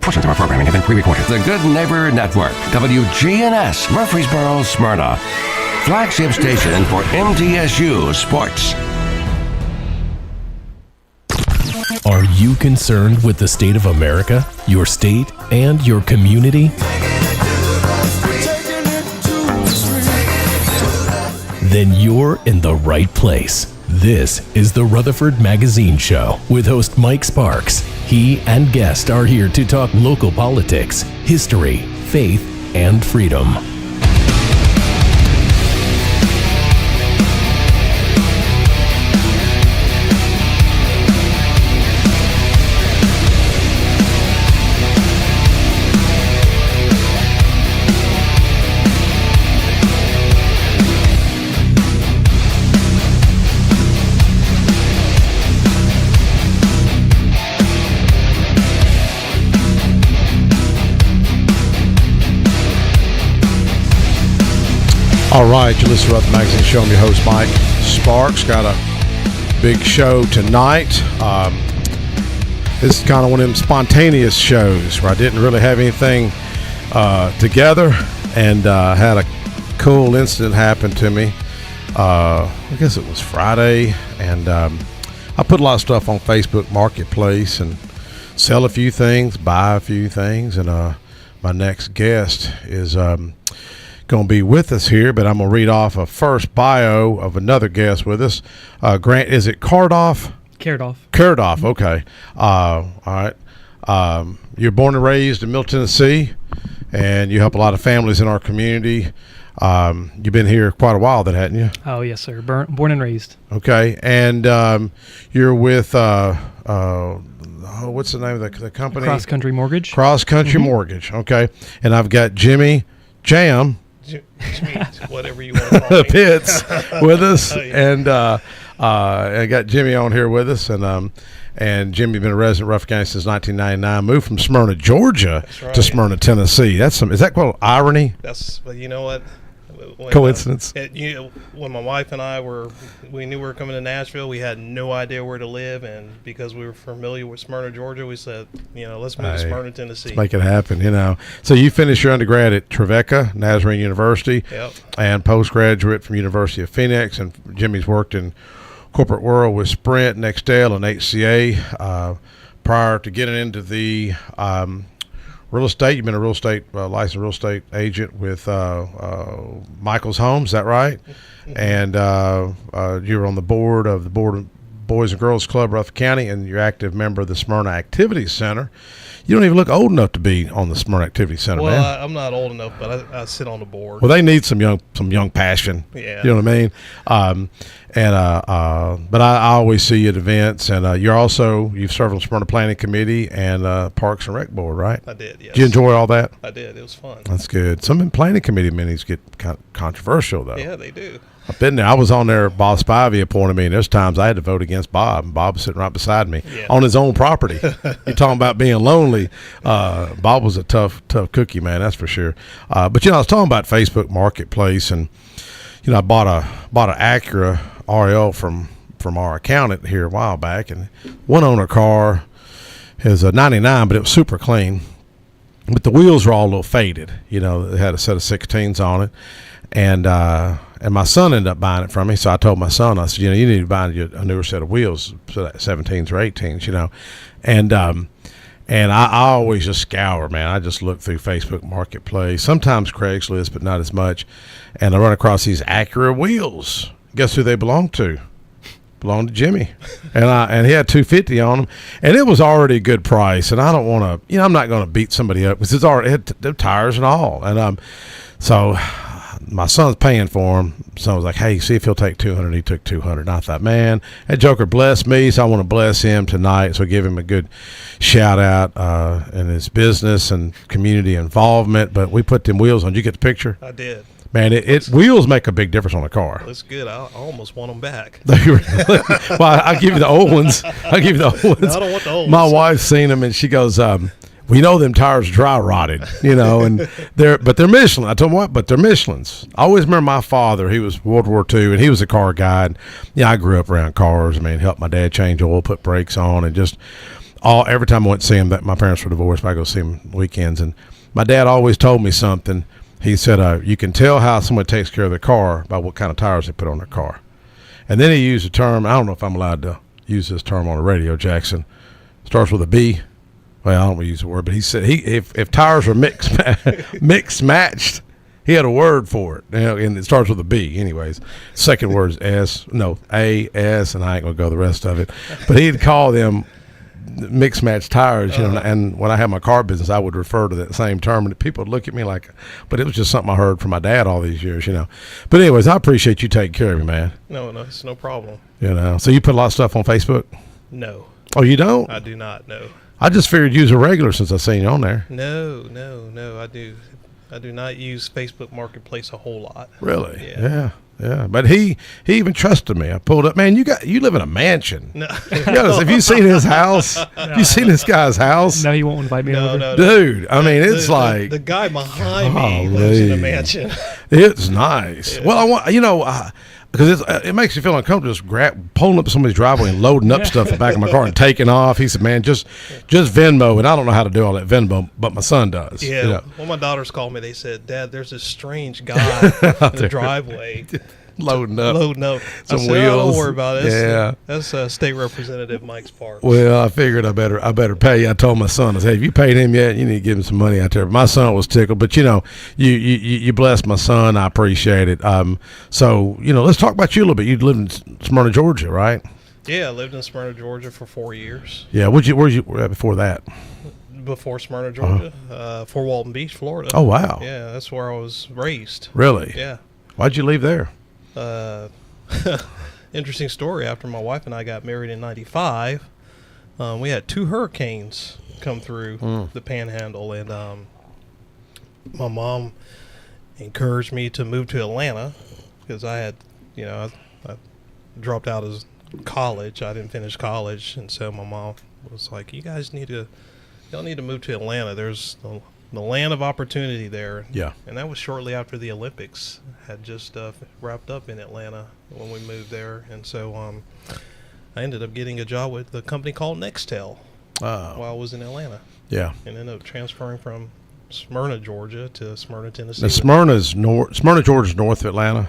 Portions of our programming have been pre-recorded. The Good Neighbor Network, WGNS, Murfreesboro, Smyrna. Flagship station for MTSU Sports. Are you concerned with the state of America, your state, and your community? Then you're in the right place. This is the Rutherford Mgazine Show with host Mike Sparks. He and guests are here to talk local politics, history, faith, and freedom. All right, you listen to Rutherford Magazine Show. I'm your host, Mike Sparks. Got a big show tonight. This is kind of one of them spontaneous shows where I didn't really have anything together, and had a cool incident happen to me. I guess it was Friday, and I put a lot of stuff on Facebook Marketplace and sell a few things, buy a few things, and my next guest is going to be with us here, but I'm going to read off a first bio of another guest with us. Grant, is it Cardoff? Cardoff, okay. All right. You're born and raised in Middle Tennessee, and you help a lot of families in our community. You've been here quite a while then, hadn't you? Oh, yes, sir. Born and raised. Okay, and you're with, what's the name of the company? Cross Country Mortgage. Cross Country Mortgage, okay. And I've got Jimmy Jam whatever you want to call me. Pitts with us. Oh, yeah. And I got Jimmy on here with us, and Jimmy's been a resident of Rutherford County since 1999. Moved from Smyrna, Georgia, right, to Smyrna, Tennessee. Is that called irony? Well, you know what? Coincidence. When my wife and I we knew we were coming to Nashville, we had no idea where to live, and because we were familiar with Smyrna, Georgia, we said, let's move to Smyrna, Tennessee. Let's make it happen, So you finished your undergrad at Trevecca Nazarene University, yep, and postgraduate from University of Phoenix, and Jimmy's worked in corporate world with Sprint, Nextel, and HCA. Prior to getting into the real estate, you've been a licensed real estate agent with Michael's Homes, is that right? And you were on the board of Boys and Girls Club, Rutherford County, and you're active member of the Smyrna Activity Center. You don't even look old enough to be on the Smyrna Activity Center, man. Well, I'm not old enough, but I sit on the board. Well, they need some young passion. Yeah. You know what I mean? But I always see you at events, and you've served on the Smyrna Planning Committee and Parks and Rec Board, right? I did, yes. Did you enjoy all that? I did. It was fun. That's good. Some planning committee meetings get kind of controversial, though. Yeah, they do. I've been there. I was on there. Bob Spivey appointed me, and there's times I had to vote against Bob, and Bob was sitting right beside me on his own property. You're talking about being lonely. Bob was a tough cookie, man, that's for sure. But I was talking about Facebook Marketplace, and I bought an Acura RL from our accountant here a while back, and one owner car is a 99, but it was super clean. But the wheels were all a little faded. It had a set of 16s on it, and my son ended up buying it from me. So I told my son, I said, you need to buy a newer set of wheels, so that 17s or 18s, And I always just scour, man. I just look through Facebook Marketplace, sometimes Craigslist, but not as much. And I run across these Acura wheels. Guess who they belong to? Belonged to Jimmy. And he had $250 on them. And it was already a good price. And I don't want to, I'm not going to beat somebody up because it's already had the tires and all. And so my son's paying for them. So I was like, hey, see if he'll take $200. He took $200. And I thought, man, that joker blessed me, so I want to bless him tonight. So give him a good shout out in his business and community involvement. But we put them wheels on. Did you get the picture? I did. Man, wheels make a big difference on a car. That's good. I almost want them back. Well, I'll give you the old ones. I don't want the old ones. My wife's seen them, and she goes, we know them tires dry rotted, and they're Michelin. I told him what, but they're Michelins. I always remember my father. He was World War II, and he was a car guy. And, I grew up around cars. Helped my dad change oil, put brakes on, and just every time I went to see him, that my parents were divorced, but I go see him weekends. And my dad always told me something. He said, you can tell how someone takes care of their car by what kind of tires they put on their car. And then he used a term, I don't know if I'm allowed to use this term on the radio, Jackson. Starts with a B. Well, I don't want to use the word, but he said if tires are mixed matched, he had a word for it. And it starts with a B anyways. Second word is A, S, and I ain't going to go the rest of it. But he'd call them mixed match tires, and when I had my car business, I would refer to that same term, and people would look at me like, but it was just something I heard from my dad all these years, But anyways, I appreciate you taking care of me, man. No, it's no problem. So you put a lot of stuff on Facebook? No. Oh, you don't? I do not, no. I just figured you was a regular since I seen you on there. No, I do not use Facebook Marketplace a whole lot. Really? Yeah. But he even trusted me. I pulled up, man. You live in a mansion. No. Have you seen his house? Have you seen this guy's house? No, he won't invite me over. No. Dude, I mean, it's like the guy behind me lives in a mansion. It's nice. Yeah. Well, I want because it makes you feel uncomfortable just pulling up somebody's driveway and loading up stuff in the back of my car and taking off. He said, man, just Venmo. And I don't know how to do all that Venmo, but my son does. Yeah. Well, my daughters called me. They said, Dad, there's this strange guy in the driveway. Loading up some wheels. Don't worry about it. Yeah, that's State Representative Mike Sparks. Well, I figured I better pay you. I told my son, I said, have you paid him yet? You need to give him some money out there. But my son was tickled, but you blessed my son. I appreciate it. So let's talk about you a little bit. You lived in Smyrna, Georgia, right? Yeah, I lived in Smyrna, Georgia for 4 years. Yeah, where'd you before that? Before Smyrna, Georgia, Fort Walton Beach, Florida. Oh wow. Yeah, that's where I was raised. Really? Yeah. Why'd you leave there? Interesting story. After my wife and I got married in '95, we had 2 hurricanes come through the Panhandle, and my mom encouraged me to move to Atlanta because I had, I dropped out of college. I didn't finish college, and so my mom was like, y'all need to move to Atlanta. There's the land of opportunity there. Yeah. And that was shortly after the Olympics had just wrapped up in Atlanta when we moved there. And so I ended up getting a job with a company called Nextel while I was in Atlanta. Yeah. And ended up transferring from Smyrna, Georgia to Smyrna, Tennessee. Now, Smyrna, Georgia's north of Atlanta?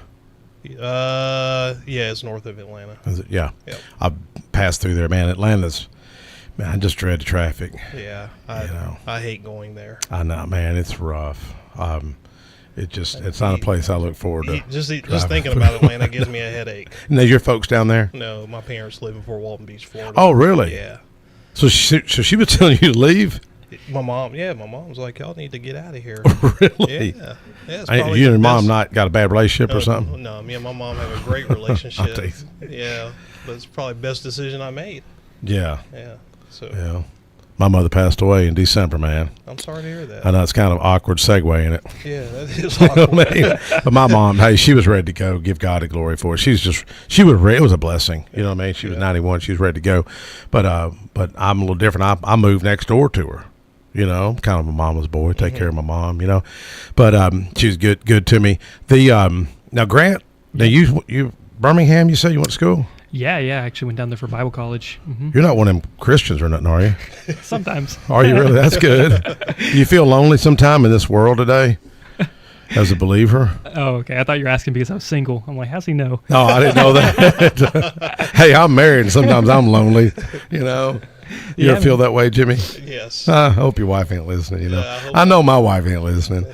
Yeah, it's north of Atlanta. Is it? Yeah. Yep. I've passed through there, man. Man, I just dread the traffic. Yeah, I hate going there. I know, man. It's rough. It's not a place I look forward to. Just thinking about Atlanta gives me a headache. And there's your folks down there? No, my parents live in Fort Walton Beach, Florida. Oh, really? Yeah. So she was telling you to leave? My mom was like, y'all need to get out of here. Really? Yeah. You and your mom not got a bad relationship or something? No, me and my mom have a great relationship. Yeah, but it's probably the best decision I made. Yeah. Yeah. So. Yeah. My mother passed away in December, man. I'm sorry to hear that. I know it's kind of awkward segue in it. Yeah, that is awkward. You know what I mean? But my mom, hey, she was ready to go. Give God the glory for it. It was a blessing. You know what I mean? She was 91. She was ready to go. But I'm a little different. I moved next door to her. Kind of a mama's boy. Take care of my mom. But she was good to me. Now Grant, now you Birmingham. You said you went to school. Yeah, I actually went down there for Bible college. Mm-hmm. You're not one of them Christians or nothing, are you? Sometimes. Are you really? That's good. Do you feel lonely sometime in this world today as a believer? Oh, okay. I thought you were asking because I was single. I'm like, how's he know? No, I didn't know that. Hey, I'm married and sometimes I'm lonely, You ever feel that way, Jimmy? Yes. I hope your wife ain't listening, Yeah, I know my wife ain't listening.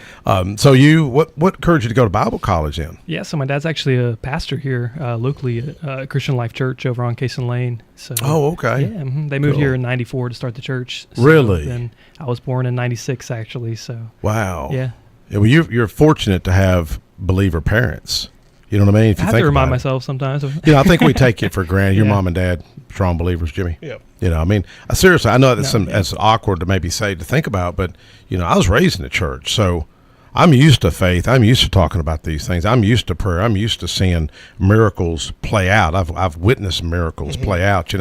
So what encouraged you to go to Bible college then? Yeah, so my dad's actually a pastor here locally at Christian Life Church over on Cason Lane. So, oh, okay. Yeah, they moved here in '94 to start the church. So really? Then I was born in '96 actually, so. Wow. Yeah. Well, you're fortunate to have believer parents. You know what I mean? If you I have think to remind about myself sometimes. I think we take it for granted. Your Yeah. mom and dad, strong believers, Jimmy. Yeah. I mean, seriously, I know that's awkward to maybe say to think about, but I was raised in the church, so I'm used to faith. I'm used to talking about these things. I'm used to prayer. I'm used to seeing miracles play out. I've witnessed miracles play out.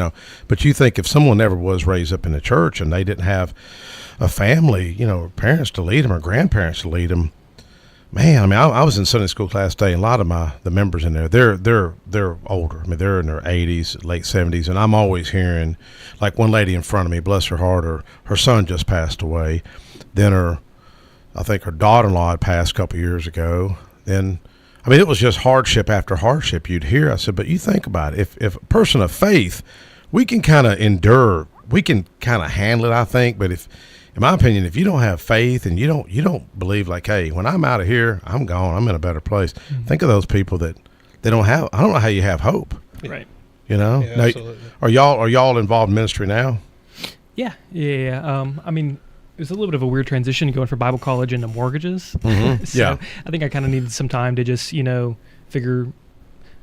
But you think if someone never was raised up in the church and they didn't have a family, parents to lead them or grandparents to lead them, man, I mean, I was in Sunday school class today, and a lot of the members in there, they're older. I mean, they're in their 80s, late 70s, and I'm always hearing, like one lady in front of me, bless her heart, her son just passed away. Then I think her daughter-in-law had passed a couple years ago. Then, I mean, it was just hardship after hardship you'd hear. I said, but you think about it. If a person of faith, we can kind of endure, we can kind of handle it, I think, but in my opinion, if you don't have faith and you don't believe like, hey, when I'm out of here, I'm gone, I'm in a better place. Mm-hmm. Think of those people that they don't have. I don't know how you have hope. Right. You know. Yeah, now, absolutely. are y'all involved in ministry now? Yeah. I mean, it was a little bit of a weird transition going from Bible college into mortgages. Mm-hmm. So Yeah. I think I kind of needed some time to just figure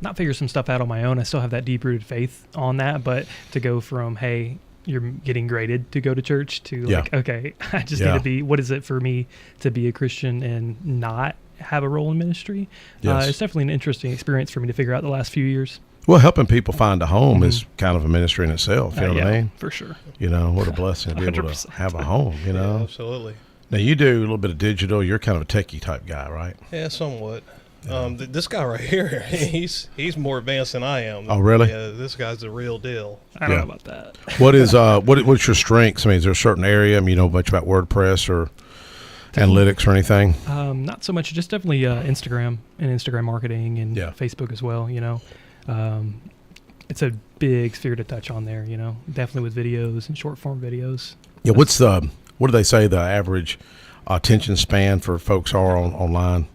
some stuff out on my own. I still have that deep rooted faith on that, but to go from hey, you're getting graded to go to church to like, okay, I just need to be, what is it for me to be a Christian and not have a role in ministry? Yes. It's definitely an interesting experience for me to figure out the last few years. Well, helping people find a home is kind of a ministry in itself. You know what I mean? For sure. You know, what a blessing to be able 100%. to have a home, you know? Yeah, absolutely. Now, you do a little bit of digital. You're kind of a techie type guy, right? Yeah, somewhat. This guy right here, he's more advanced than I am. Oh, really? Yeah, this guy's the real deal. I don't know about that. What's your strengths? I mean, is there a certain area? I mean, you know much about WordPress or analytics or anything? Not so much. Just definitely Instagram and Instagram marketing and Facebook as well. It's a big sphere to touch on there. Definitely with videos and short form videos. Yeah. What do they say the average attention span for folks are online?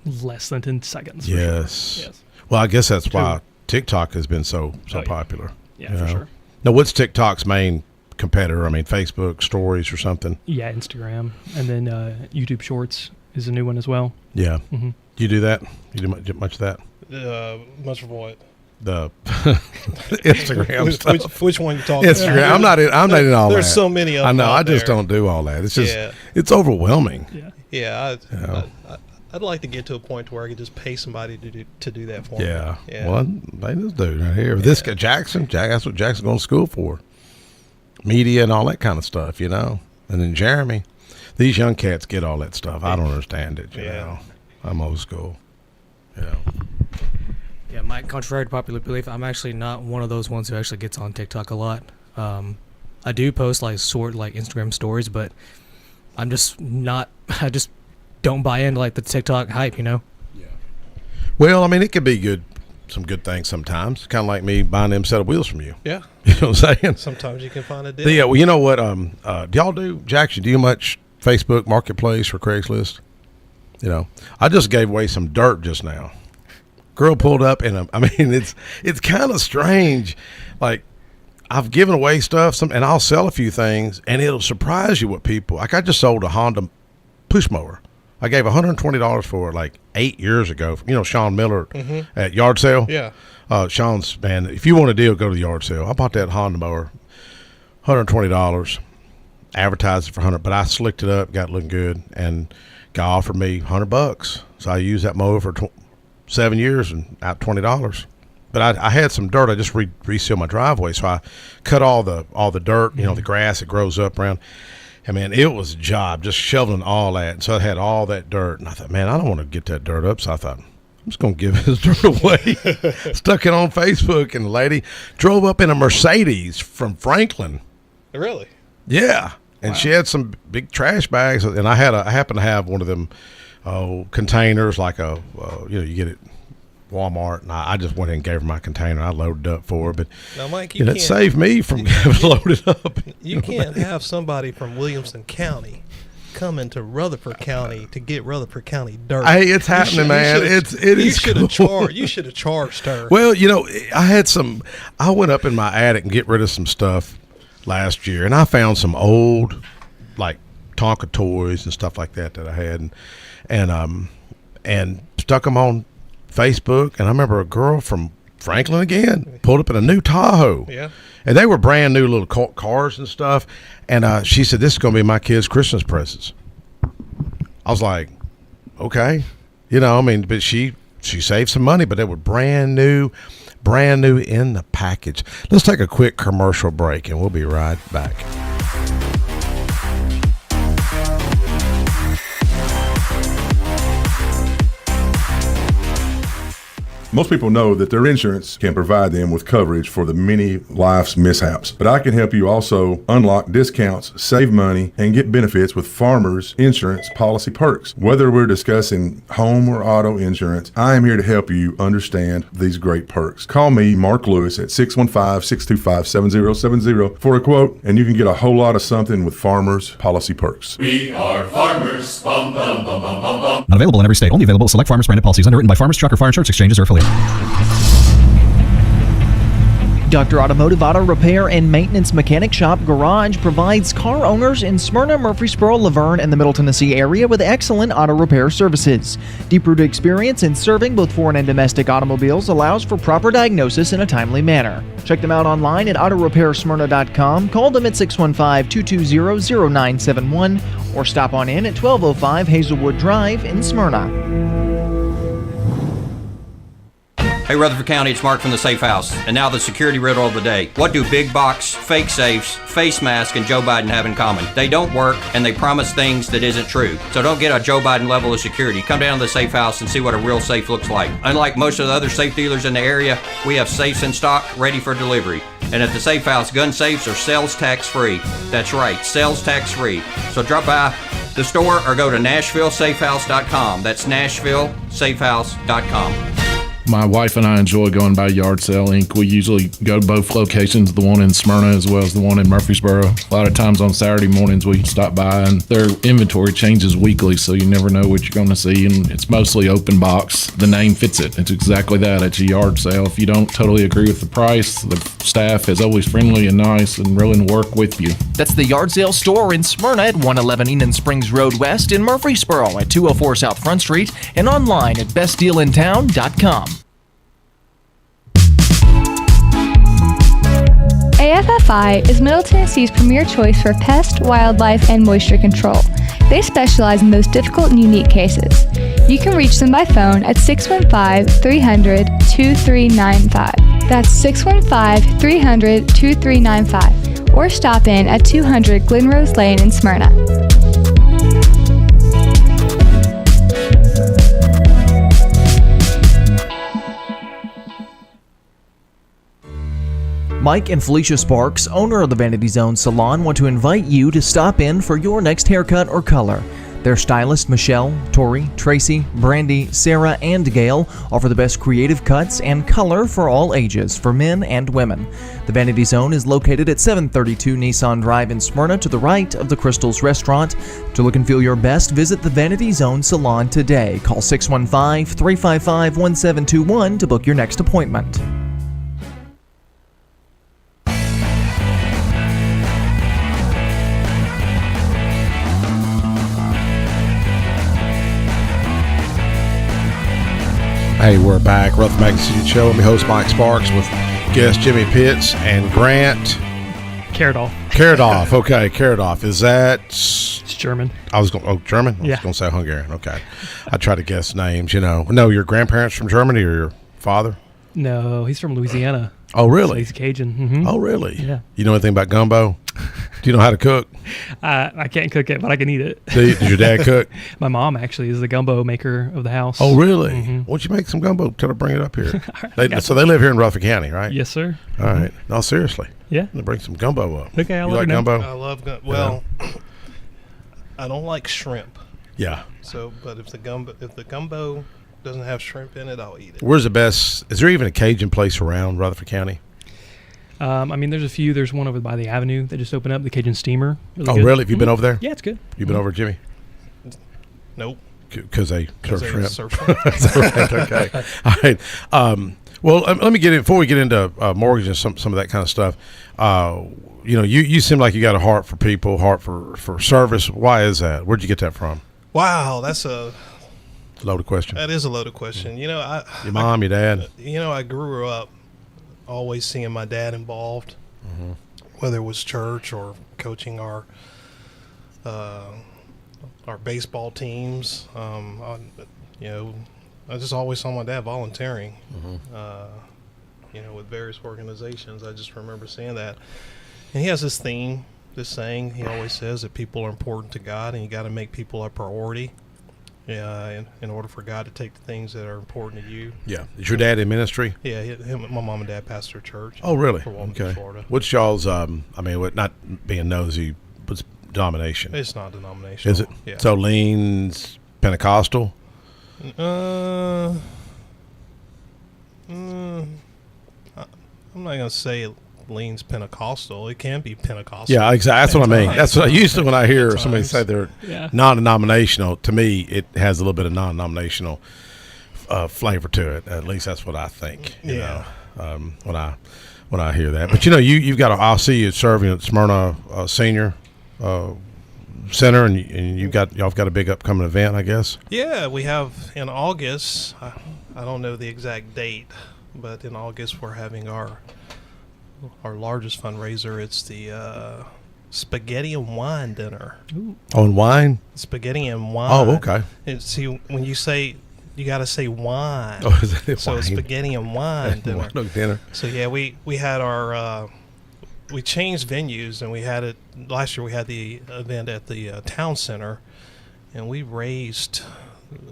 Less than 10 seconds. Yes. Sure. Yes. Well, I guess that's why TikTok has been so popular. Yeah, for sure. Now, what's TikTok's main competitor? I mean, Facebook stories or something? Yeah, Instagram. And then YouTube Shorts is a new one as well. Yeah. Mm-hmm. Do you do that? You do much of that? Much of what? The Instagram stuff. Which one you talking Instagram. about? I'm not in all that. There's so many of them. I know. I just there. don't do all that. It's just it's overwhelming. Yeah. I'd like to get to a point where I could just pay somebody to do that for me. Yeah. Well, they just do right here. This guy, Jackson, that's what Jackson's going to school for. Media and all that kind of stuff, And then Jeremy. These young cats get all that stuff. I don't understand it, you know. I'm old school. Yeah. Yeah, Mike, contrary to popular belief, I'm actually not one of those ones who actually gets on TikTok a lot. I do post short Instagram stories, but I'm just not, I just don't buy into the TikTok hype, Yeah. Well, I mean, it could be good, some good things sometimes. Kind of like me buying them set of wheels from you. Yeah. You know what I'm saying? Sometimes you can find a deal. Yeah, well, you know what? Do y'all do, Jackson, do you much Facebook Marketplace or Craigslist? I just gave away some dirt just now. Girl pulled up and it's kind of strange. Like, I've given away stuff and I'll sell a few things and it'll surprise you what people, I just sold a Honda push mower. I gave $120 for it 8 years ago. Sean Miller at yard sale. Yeah. Sean's, man, if you want a deal, go to the yard sale. I bought that Honda mower, $120, advertised it for $100, but I slicked it up, got it looking good, and guy offered me $100. So I used that mower for 7 years and out $20. But I had some dirt. I just resealed my driveway, so I cut all the dirt, the grass that grows up around. And man, it was a job just shoveling all that. And so I had all that dirt, and I thought, man, I don't want to get that dirt up. So I thought, I'm just going to give this dirt away. Stuck it on Facebook, and the lady drove up in a Mercedes from Franklin. Really? Yeah, and she had some big trash bags, and I happened to have one of them containers you get it. Walmart, and I just went in and gave her my container. I loaded up for her, but now, Mike, it saved me from having loaded up. You can't have somebody from Williamson County coming to Rutherford County to get Rutherford County dirt. Hey, it's happening, man. You should have charged her. Well, I went up in my attic and get rid of some stuff last year, and I found some old Tonka toys and stuff like that I had, and stuck them on Facebook. And I remember a girl from Franklin again pulled up in a new Tahoe. Yeah. And they were brand new little cars and stuff. And she said, this is going to be my kids' Christmas presents. I was like, okay. But she saved some money, but they were brand new in the package. Let's take a quick commercial break, and we'll be right back. Most people know that their insurance can provide them with coverage for the many life's mishaps, but I can help you also unlock discounts, save money, and get benefits with Farmers Insurance policy perks. Whether we're discussing home or auto insurance, I am here to help you understand these great perks. Call me, Mark Lewis, at 615-625-7070 for a quote, and you can get a whole lot of something with Farmers policy perks. We are farmers. Bum, bum, bum, bum, bum, bum. Not available in every state. Only available at select Farmers branded policies underwritten by Farmers Truck or Fire Insurance Exchanges or affiliates. Dr. Automotive Auto Repair and Maintenance Mechanic Shop Garage provides car owners in Smyrna, Murfreesboro, Laverne, and the Middle Tennessee area with excellent auto repair services. Deep-rooted experience in serving both foreign and domestic automobiles allows for proper diagnosis in a timely manner. Check them out online at autorepairsmyrna.com, call them at 615-220-0971, or stop on in at 1205 Hazelwood Drive in Smyrna. Hey Rutherford County, it's Mark from the Safe House. And now the security riddle of the day. What do big box, fake safes, face masks, and Joe Biden have in common? They don't work, and they promise things that isn't true. So don't get a Joe Biden level of security. Come down to the Safe House and see what a real safe looks like. Unlike most of the other safe dealers in the area, we have safes in stock ready for delivery. And at the Safe House, gun safes are sales tax free. That's right, sales tax free. So drop by the store or go to NashvilleSafehouse.com. That's NashvilleSafehouse.com. My wife and I enjoy going by Yard Sale Inc. We usually go to both locations, the one in Smyrna as well as the one in Murfreesboro. A lot of times on Saturday mornings we stop by, and their inventory changes weekly, so you never know what you're going to see, and it's mostly open box. The name fits it. It's exactly that. It's a yard sale. If you don't totally agree with the price, the staff is always friendly and nice and willing to work with you. That's the Yard Sale Store in Smyrna at 111 Enon Springs Road West, in Murfreesboro at 204 South Front Street, and online at bestdealintown.com. AFFI is Middle Tennessee's premier choice for pest, wildlife, and moisture control. They specialize in those difficult and unique cases. You can reach them by phone at 615-300-2395. That's 615-300-2395. Or stop in at 200 Glenrose Lane in Smyrna. Mike and Felicia Sparks, owner of the Vanity Zone Salon, want to invite you to stop in for your next haircut or color. Their stylists Michelle, Tori, Tracy, Brandy, Sarah, and Gail offer the best creative cuts and color for all ages, for men and women. The Vanity Zone is located at 732 Nissan Drive in Smyrna, to the right of the Crystals Restaurant. To look and feel your best, visit the Vanity Zone Salon today. Call 615-355-1721 to book your next appointment. Hey, we're back. Rutherford Magazine Show. I'm your host, Mike Sparks, with guest Jimmy Pitts and Grant. Carrot Okay, Carrot. Is that... It's German. German? I was going to say Hungarian. Okay. I try to guess names, No, your grandparents from Germany or your father? No, he's from Louisiana. Oh, really? So he's Cajun. Mm-hmm. Oh, really? Yeah. You know anything about gumbo? Do you know how to cook? I can't cook it, but I can eat it. Did your dad cook? My mom actually is the gumbo maker of the house. Oh, really? Mm-hmm. Why don't you make some gumbo? Tell her to bring it up here. Right, So they live here in Rutherford County, right? Yes, sir. All right. No, seriously. Yeah. They'll bring some gumbo up. Okay, I'll you let like her know. gumbo? I love gumbo. Well, I don't like shrimp. Yeah. So, but if the gumbo doesn't have shrimp in it, I'll eat it. Where's the best? Is there even a Cajun place around Rutherford County? There's a few. There's one over by the Avenue that just opened up, the Cajun Steamer. Really good. Really? Have you been over there? Yeah, it's good. You been over, Jimmy? Nope. Because they serve shrimp. Right, okay. All right. Well, let me get in before we get into mortgage and some of that kind of stuff. You seem like you got a heart for people, heart for service. Why is that? Where'd you get that from? Wow, that's a loaded question. That is a loaded question. Your mom, your dad. I grew up always seeing my dad involved, whether it was church or coaching our baseball teams. I just always saw my dad volunteering, with various organizations. I just remember seeing that. And he has this saying he always says that people are important to God and you got to make people a priority. Yeah, in order for God to take the things that are important to you. Yeah. Is your dad in ministry? Yeah, my mom and dad pastor a church. Oh, really? For Wilmington, Okay. Florida. What's y'all's, not being nosy, what's denomination? It's not denominational. Is it? Yeah. So leans Pentecostal? I'm not going to say it leans Pentecostal. It can be Pentecostal. Yeah, exactly. That's what I mean. That's what I usually, when I hear somebody say they're Yeah. non-denominational, to me, it has a little bit of non-denominational flavor to it. At least that's what I think. You know, when I hear that. But you've got. I'll see you serving at Smyrna Senior Center, and y'all got a big upcoming event, I guess. Yeah, we have in August. I don't know the exact date, but in August we're having our largest fundraiser. It's the spaghetti and wine dinner. Ooh. On wine? Spaghetti and wine. Oh, okay. And see, when you say, you got to say wine. Oh, is it so wine? It's spaghetti and wine dinner. Dinner. So yeah, we had our we changed venues, and we had it last year. We had the event at the town center, and we raised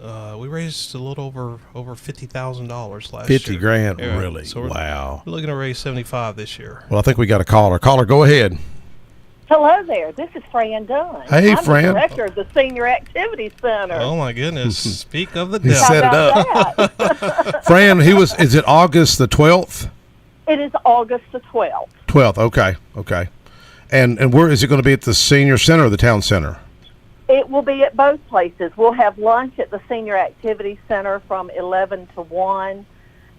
a little over $50,000 last year. $50,000, Yeah. really? So Wow. We're looking to raise 75 this year. Well, I think we got a caller. Caller, go ahead. Hello there. This is Fran Dunn. Hey, I'm Fran. the director of the Senior Activity Center. Oh my goodness! Speak of the He devil. set it up. Fran, is it August the 12th? It is August the 12th. 12th, okay. And where is it going to be, at the senior center or the town center? It will be at both places. We'll have lunch at the Senior Activity Center from 11 to 1,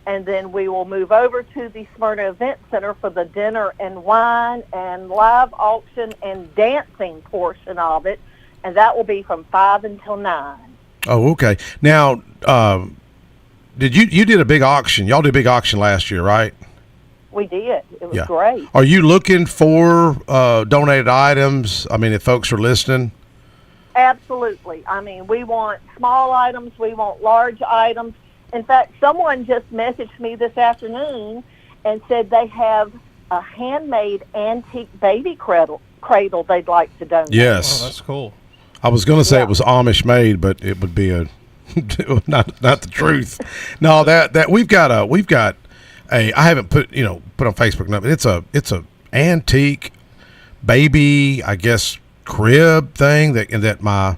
and then we will move over to the Smyrna Event Center for the dinner and wine and live auction and dancing portion of it, and that will be from 5 until 9. Oh, okay. Now, you did a big auction. Y'all did a big auction last year, right? We did. It was great. Are you looking for donated items? I mean, if folks are listening. Absolutely. I mean, we want small items. We want large items. In fact, someone just messaged me this afternoon and said they have a handmade antique baby cradle they'd like to donate. Yes. Oh, that's cool. I was going to say it was Amish made, but it would be not the truth. No, that we've got a I haven't put on Facebook now, but it's a antique baby, I guess, crib thing that my,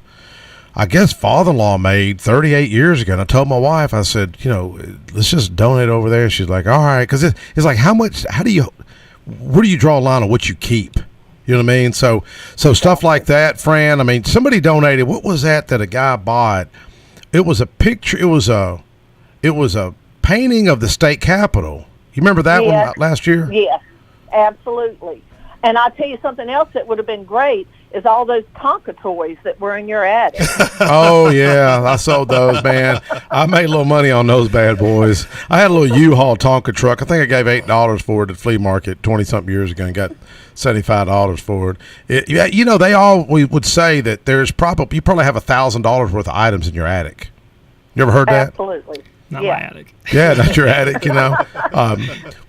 I guess, father-in-law made 38 years ago. And I told my wife, I said, let's just donate over there. She's like, all right, because it's like, where do you draw a line on what you keep? You know what I mean? So stuff like that, Fran. I mean, somebody donated. What was that a guy bought? It was a picture. It was a painting of the state capitol. You remember that one last year? Yes, absolutely. And I'll tell you something else that would have been great is all those Tonka toys that were in your attic. Oh, yeah. I sold those, man. I made a little money on those bad boys. I had a little U-Haul Tonka truck. I think I gave $8 for it at flea market 20-something years ago and got $75 for it. We would say that you probably have $1,000 worth of items in your attic. You ever heard that? Absolutely. Not my attic. Yeah, not your attic,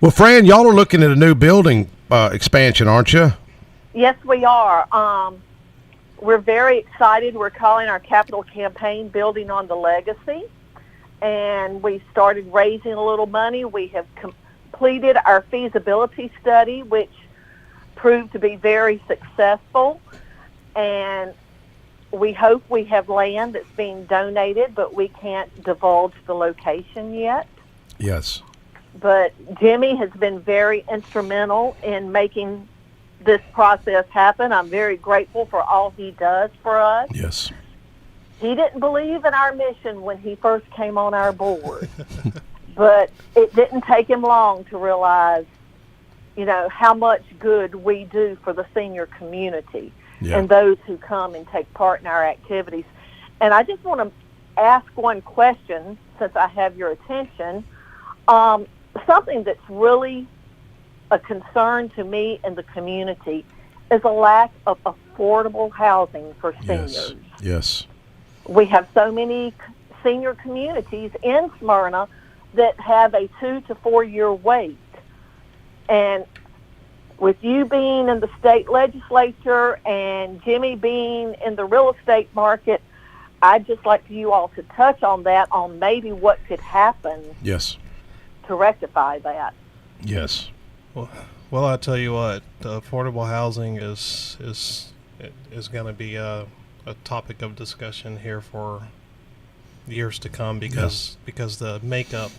Well, Fran, y'all are looking at a new building expansion, aren't you? Yes, we are. We're very excited. We're calling our capital campaign Building on the Legacy. And we started raising a little money. We have completed our feasibility study, which proved to be very successful. And we hope we have land that's being donated, but we can't divulge the location yet. Yes. But Jimmy has been very instrumental in making this process happen. I'm very grateful for all he does for us. Yes. He didn't believe in our mission when he first came on our board, but it didn't take him long to realize, how much good we do for the senior community and those who come and take part in our activities. And I just want to ask one question, since I have your attention. Something that's really a concern to me and the community is a lack of affordable housing for seniors. Yes. We have so many senior communities in Smyrna that have a 2 to 4 year wait. And with you being in the state legislature and Jimmy being in the real estate market, I'd just like you all to touch on that, on maybe what could happen. Yes. To rectify that. Yes. Well, I tell you what, affordable housing is going to be a topic of discussion here for years to come because the makeup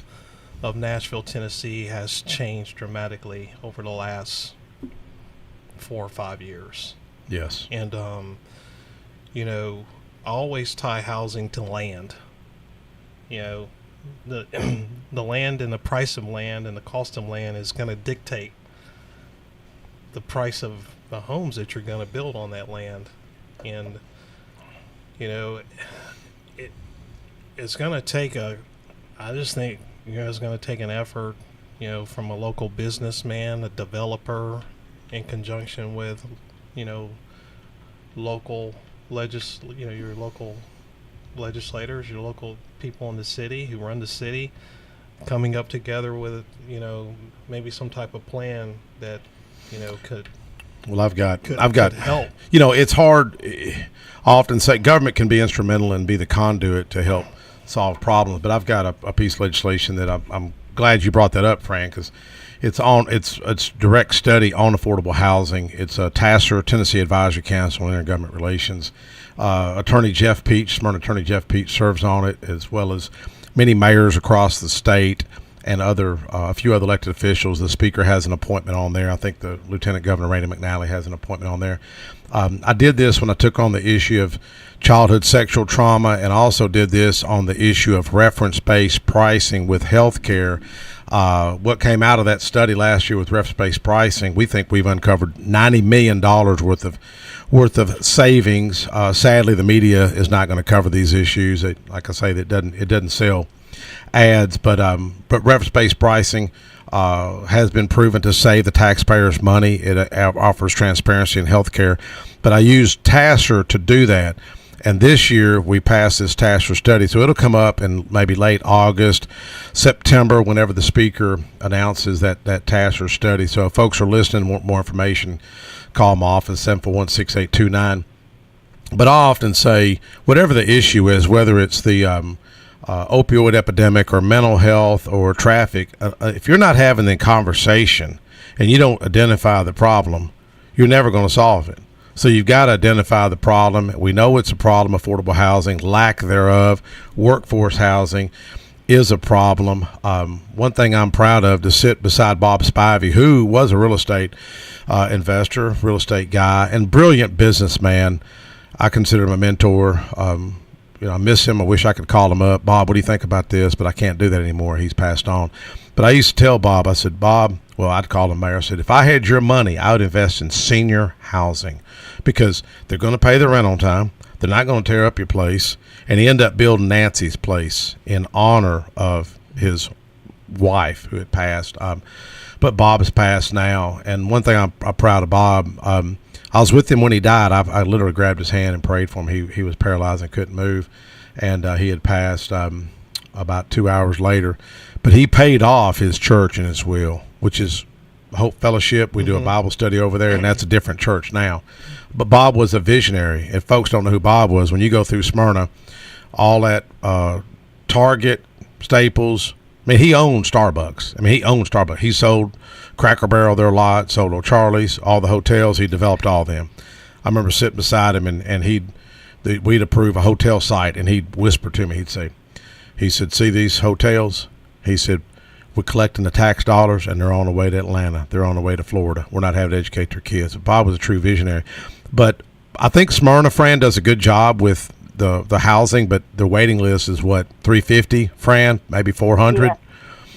of Nashville, Tennessee has changed dramatically over the last 4 or 5 years. Yes. And I always tie housing to land. The land and the price of land and the cost of land is going to dictate the price of the homes that you're going to build on that land. And it's going to take I just think it's going to take an effort from a local businessman, a developer, in conjunction with local your local legislators, your local people in the city who run the city, coming up together with maybe some type of plan that could. Well, I've got help. It's hard. I often say government can be instrumental and be the conduit to help solve problems, but I've got a piece of legislation that I'm glad you brought that up, Fran, because it's direct study on affordable housing. It's a TASER, Tennessee Advisory Council on Intergovernment Relations. Attorney Jeff Peach, Smyrna Attorney Jeff Peach, serves on it, as well as many mayors across the state and a few other elected officials. The Speaker has an appointment on there. I think the Lieutenant Governor Randy McNally has an appointment on there. I did this when I took on the issue of childhood sexual trauma, and also did this on the issue of reference-based pricing with health care. What came out of that study last year with reference-based pricing, we think we've uncovered $90 million worth of savings. Sadly, the media is not going to cover these issues. Like I say, it doesn't sell ads, but reference-based pricing has been proven to save the taxpayers money. It offers transparency in healthcare. But I used TASER to do that. And this year we passed this TASER study, so it'll come up in maybe late August, September, whenever the Speaker announces that TASER study. So if folks are listening and want more information, call my office, 741-6829. But I often say, whatever the issue is, whether it's the opioid epidemic or mental health or traffic, if you're not having the conversation and you don't identify the problem, you're never going to solve it. So you've got to identify the problem. We know it's a problem. Affordable housing, lack thereof, workforce housing is a problem. One thing I'm proud of, to sit beside Bob Spivey, who was a real estate investor, real estate guy, and brilliant businessman. I consider him a mentor. I miss him. I wish I could call him up. Bob, what do you think about this? But I can't do that anymore. He's passed on. But I used to tell Bob, I said, Bob, well, I'd call him mayor. I said, if I had your money, I would invest in senior housing, because they're going to pay the rent on time. They're not going to tear up your place. And he ended up building Nancy's place in honor of his wife who had passed. But Bob has passed now. And one thing I'm proud of Bob, I was with him when he died. I literally grabbed his hand and prayed for him. He was paralyzed and couldn't move, and he had passed about 2 hours later. But he paid off his church and his will, which is Hope Fellowship. We do a Bible study over there, and that's a different church now. But Bob was a visionary. If folks don't know who Bob was, when you go through Smyrna, all that Target, Staples, he owned Starbucks. He sold Cracker Barrel their lot, sold O'Charlie's, all the hotels. He developed all of them. I remember sitting beside him, and we'd approve a hotel site, and he'd whisper to me. He said, see these hotels? He said, we're collecting the tax dollars, and they're on the way to Atlanta. They're on the way to Florida. We're not having to educate their kids. Bob was a true visionary. But I think Smyrna, Fran, does a good job with the housing, but the waiting list is what, 350, Fran, maybe 400?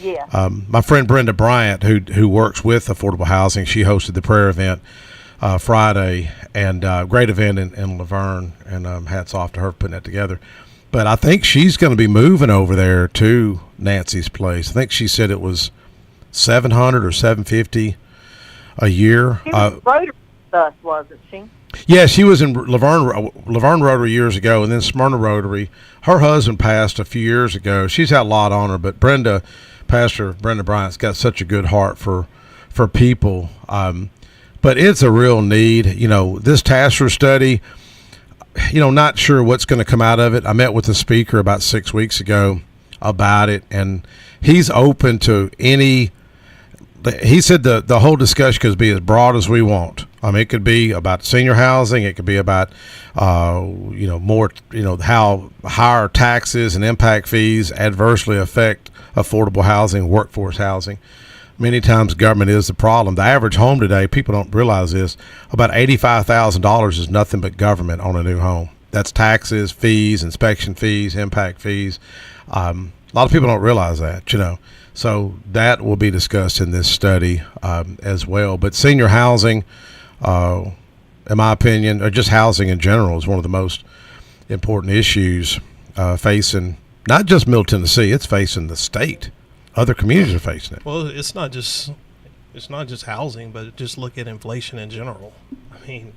Yeah. My friend Brenda Bryant, who works with affordable housing, she hosted the prayer event Friday, and great event in Laverne, and hats off to her for putting that together. But I think she's going to be moving over there to Nancy's place. I think she said it was $700 or $750 a year. She was Rotary with us, wasn't she? Yeah, she was in Laverne Rotary years ago, and then Smyrna Rotary. Her husband passed a few years ago. She's had a lot on her, but Pastor Brenda Bryant's got such a good heart for people. But it's a real need. This TASER study, not sure what's going to come out of it. I met with the speaker about 6 weeks ago about it, and he's open to any. He said the whole discussion could be as broad as we want. I mean, it could be about senior housing. It could be about, more, how higher taxes and impact fees adversely affect affordable housing, workforce housing. Many times government is the problem. The average home today, people don't realize this, about $85,000 is nothing but government on a new home. That's taxes, fees, inspection fees, impact fees. A lot of people don't realize that, So that will be discussed in this study as well. But senior housing, in my opinion, or just housing in general, is one of the most important issues facing not just Middle Tennessee, it's facing the state. Other communities are facing it. Well, it's not just housing, but just look at inflation in general. I mean,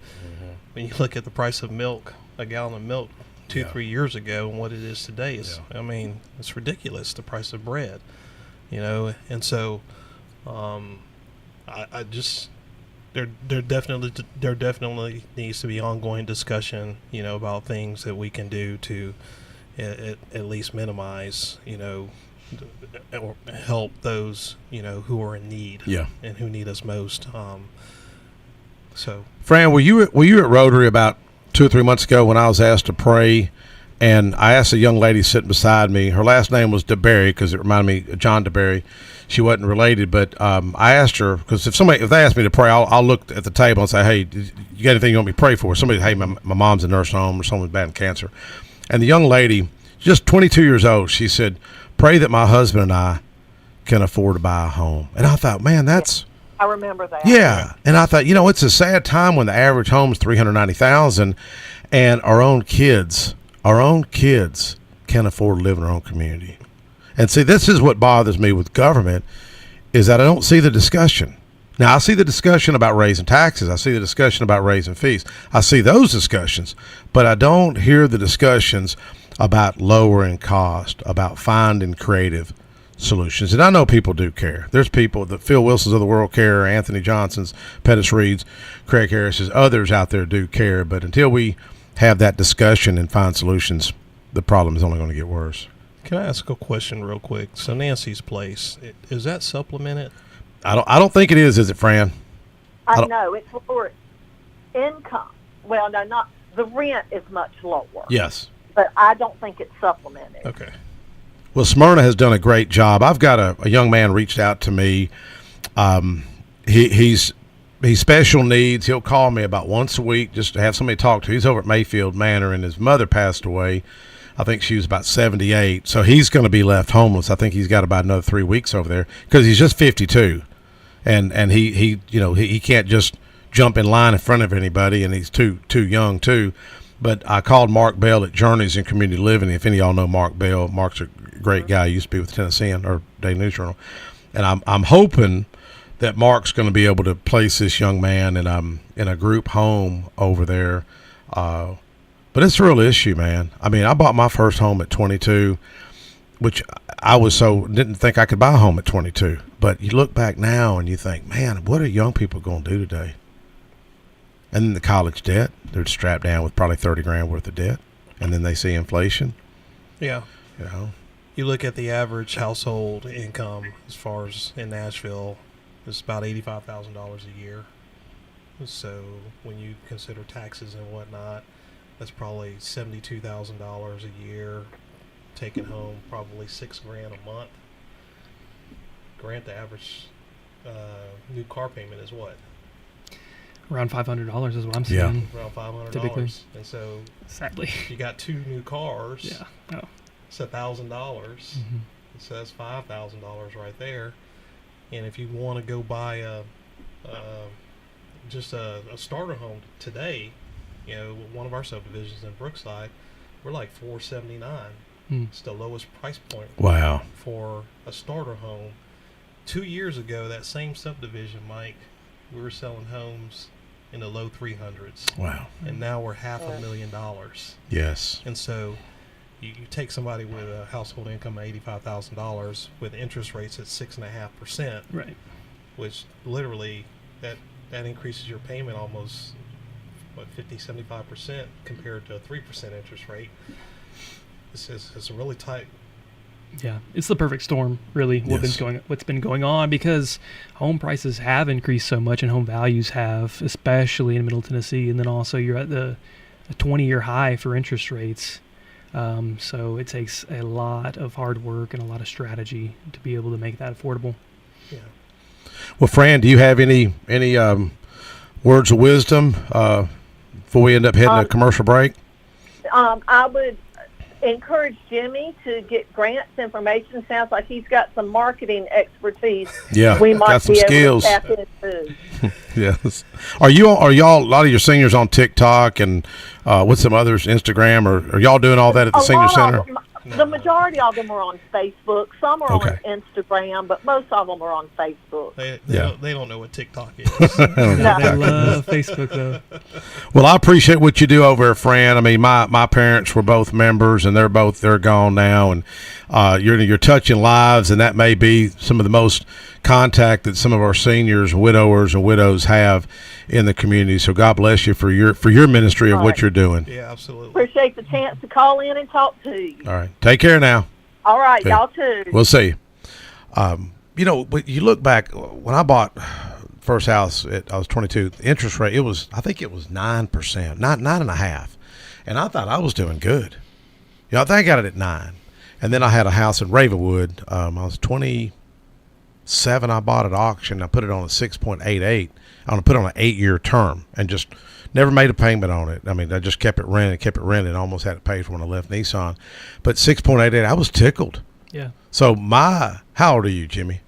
when you look at the price of milk, a gallon of milk 3 years ago, and what it is today, I mean, it's ridiculous. The price of bread. And so I just there definitely needs to be ongoing discussion, about things that we can do to at least minimize, or help those, who are in need, and who need us most. So, Fran, were you at Rotary about 2 or 3 months ago when I was asked to pray? And I asked a young lady sitting beside me. Her last name was DeBerry because it reminded me of John DeBerry. She wasn't related, but I asked her because if they ask me to pray, I'll look at the table and say, "Hey, you got anything you want me to pray for?" Somebody, "Hey, my mom's in a nursing home or someone's bad in cancer," and the young lady, just 22 years old, she said, "Pray that my husband and I can afford to buy a home." And I thought, man, that's I remember that. Yeah, and I thought, it's a sad time when the average home is $390,000, and our own kids can't afford to live in our own community. And see, this is what bothers me with government, is that I don't see the discussion. Now, I see the discussion about raising taxes. I see the discussion about raising fees. I see those discussions, but I don't hear the discussions about lowering cost, about finding creative solutions. And I know people do care. There's people, the Phil Wilsons of the world care, Anthony Johnsons, Pettis Reeds, Craig Harris's, others out there do care. But until we have that discussion and find solutions, the problem is only going to get worse. Can I ask a question real quick? So Nancy's place, is that supplemented? I don't think it is it, Fran? I know it's for income. Well, no, not the rent is much lower. Yes, but I don't think it's supplemented. Okay. Well, Smyrna has done a great job. I've got a young man reached out to me. He's special needs. He'll call me about once a week just to have somebody to talk to. He's over at Mayfield Manor, and his mother passed away. I think she was about 78. So he's going to be left homeless. I think he's got about another 3 weeks over there because he's just 52. And he can't just jump in line in front of anybody, and he's too young too. But I called Mark Bell at Journeys in Community Living. If any of y'all know Mark Bell, Mark's a great guy. He used to be with Tennessean or Daily News Journal. And I'm hoping that Mark's going to be able to place this young man in a group home over there. But it's a real issue, man. I mean, I bought my first home at 22, which didn't think I could buy a home at 22. But you look back now and you think, man, what are young people going to do today? And then the college debt, they're strapped down with probably $30,000 worth of debt. And then they see inflation. Yeah. You look at the average household income as far as in Nashville, it's about $85,000 a year. So when you consider taxes and whatnot, that's probably $72,000 a year, taking home probably $6,000 a month. Grant, the average new car payment is what? Around $500 is what I'm seeing. Yeah, around $500 typically. And so, sadly, you got 2 new cars. Yeah. Oh. It's $1,000. So that's $5,000 right there. And if you want to go buy just a starter home today, one of our subdivisions in Brookside, we're like $479. It's the lowest price point. Wow. For a starter home. 2 years ago, that same subdivision, Mike, we were selling homes in the low 300s. Wow. And now we're $500,000. Yes. And so you take somebody with a household income of $85,000 with interest rates at 6.5%. Right. Which literally that increases your payment almost 50-75% compared to a 3% interest rate. It's a really tight. Yeah, it's the perfect storm, really. What's been going on, because home prices have increased so much and home values have, especially in Middle Tennessee, and then also you're at a 20-year high for interest rates. So it takes a lot of hard work and a lot of strategy to be able to make that affordable. Yeah. Well, Fran, do you have any words of wisdom before we end up hitting a commercial break? I would encourage Jimmy to get Grant's information. Sounds like he's got some marketing expertise. Yeah, we might got some be skills. able to tap into. Yes. Are y'all a lot of your seniors on TikTok and with some others, Instagram, or are y'all doing all that at the senior center? The majority of them are on Facebook. Some are on Instagram, but most of them are on Facebook. They don't know what TikTok is. They love Facebook, though. Well, I appreciate what you do over at Fran. I mean, my parents were both members, and they're gone now, and you're touching lives, and that may be some of the most contact that some of our seniors, widowers, and widows have in the community. So God bless you for your ministry of what you're doing. Yeah, absolutely. Appreciate the chance to call in and talk to you. All right, take care now. All right, y'all too. We'll see you. But you look back when I bought first house. I was 22. The interest rate I think it was 9%, 9.5%, and I thought I was doing good. I think I got it at 9%, and then I had a house in Ravenwood. I was 27. I bought at auction. I put it on a 6.88. I put it on an 8-year term and just never made a payment on it. I mean, I just kept it rented. Almost had to pay for when I left Nissan. But 6.88, I was tickled. Yeah. So how old are you, Jimmy?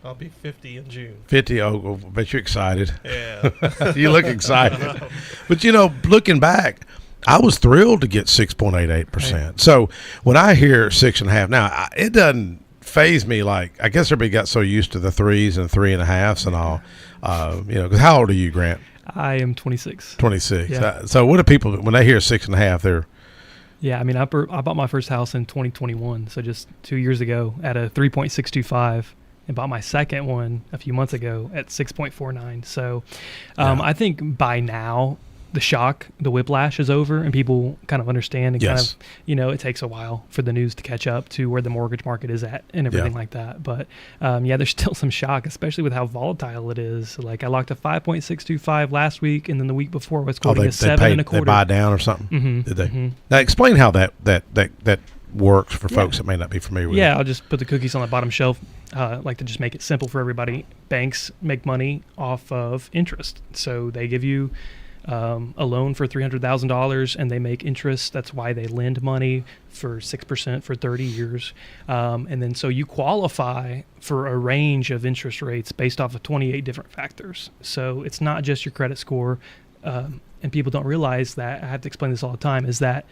I'll be 50 in June. 50. Oh, I bet you're excited. Yeah. You look excited. But, looking back, I was thrilled to get 6.88%. Right. So when I hear 6.5%, now it doesn't phase me. Like, I guess everybody got so used to the 3s and 3.5s and all. Because how old are you, Grant? I am 26. 26. Yeah. So what do people, when they hear 6.5, they're... Yeah, I mean, I bought my first house in 2021, so just 2 years ago at a 3.625, and bought my second one a few months ago at 6.49. So I think by now the whiplash is over, and people kind of understand, and kind of, it takes a while for the news to catch up to where the mortgage market is at and everything like that. But there's still some shock, especially with how volatile it is. Like, I locked a 5.625 last week, and then the week before I was quoting a 7.25. They buy down or something? Mm-hmm. Did they? Mm-hmm. Now explain how that works for folks that may not be familiar with it. Yeah, I'll just put the cookies on the bottom shelf. Like to just make it simple for everybody. Banks make money off of interest, so they give you a loan for $300,000 and they make interest. That's why they lend money for 6% for 30 years. And then so you qualify for a range of interest rates based off of 28 different factors. So it's not just your credit score. And people don't realize that, I have to explain this all the time, is that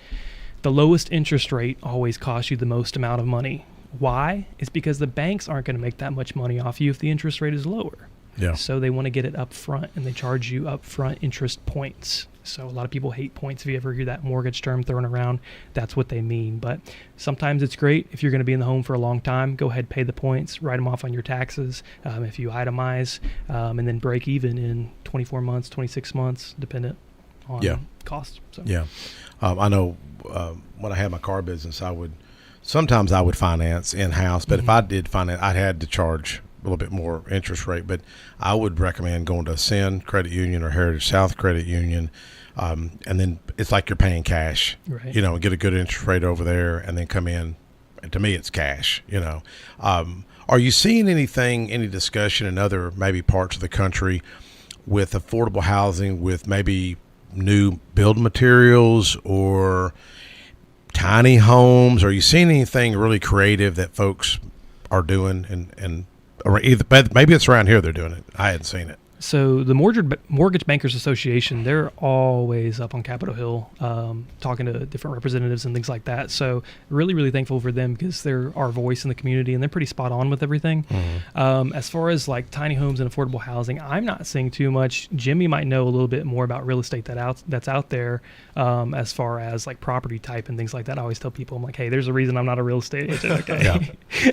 the lowest interest rate always costs you the most amount of money. Why? It's because the banks aren't going to make that much money off you if the interest rate is lower. Yeah. So they want to get it up front, and they charge you upfront interest points. So a lot of people hate points. If you ever hear that mortgage term thrown around, that's what they mean. But sometimes it's great if you're going to be in the home for a long time. Go ahead, pay the points, write them off on your taxes. If you itemize, and then break even in 24 months, 26 months, dependent on cost. So. Yeah. I know when I had my car business, I would finance in-house, but if I did finance, I had to charge a little bit more interest rate, but I would recommend going to Ascend Credit Union or Heritage South Credit Union, and then it's like you're paying cash, right. And get a good interest rate over there, and then come in. And to me, it's cash, Are you seeing any discussion in other maybe parts of the country with affordable housing, with maybe new building materials or tiny homes? Are you seeing anything really creative that folks are doing or either maybe it's around here they're doing it? I hadn't seen it. So the Mortgage Bankers Association, they're always up on Capitol Hill talking to different representatives and things like that. So really, really thankful for them because they're our voice in the community and they're pretty spot on with everything. Mm-hmm. As far as like tiny homes and affordable housing, I'm not seeing too much. Jimmy might know a little bit more about real estate that's out there as far as like property type and things like that. I always tell people, I'm like, hey, there's a reason I'm not a real estate agent. Okay,